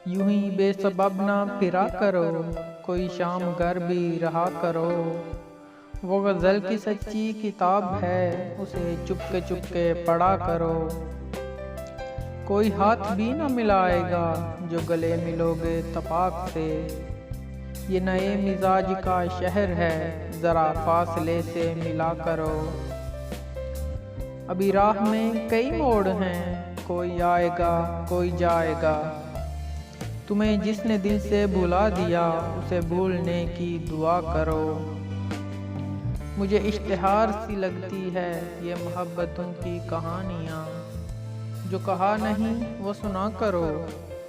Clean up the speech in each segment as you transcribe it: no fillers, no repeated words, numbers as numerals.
यूं ही बेसबब ना फिरा करो, कोई शाम घर भी रहा करो। वो गज़ल की सच्ची किताब है, उसे चुपके पढ़ा करो। कोई हाथ भी न मिलाएगा जो गले मिलोगे तपाक से। ये नए मिजाज का शहर है, ज़रा फासले से मिला करो। अभी राह में कई मोड़ हैं, कोई आएगा कोई जाएगा। तुम्हें जिसने दिल से भुला दिया, उसे भूलने की दुआ करो। मुझे इश्तिहार सी लगती है ये मोहब्बतों की कहानियाँ। जो कहा नहीं वो सुना करो,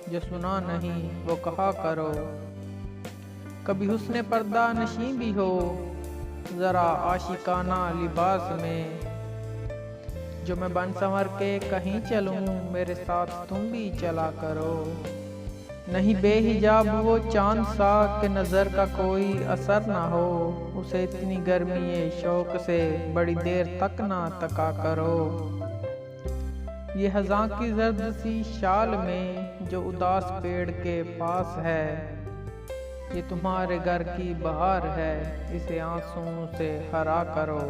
जो सुना नहीं वो कहा करो। कभी हुस्न पर्दा नशीं भी हो, ज़रा आशिकाना लिबास में। जो मैं बन संवर के कहीं चलूं, मेरे साथ तुम भी चला करो। नहीं बेहिजाब वो चांद सा कि नज़र का कोई असर ना हो। उसे इतनी गर्मी शौक से बड़ी देर तक ना तका करो। ये हज़ां की जर्द सी शाल में जो उदास पेड़ के पास है, ये तुम्हारे घर की बहार है, इसे आंसुओं से हरा करो।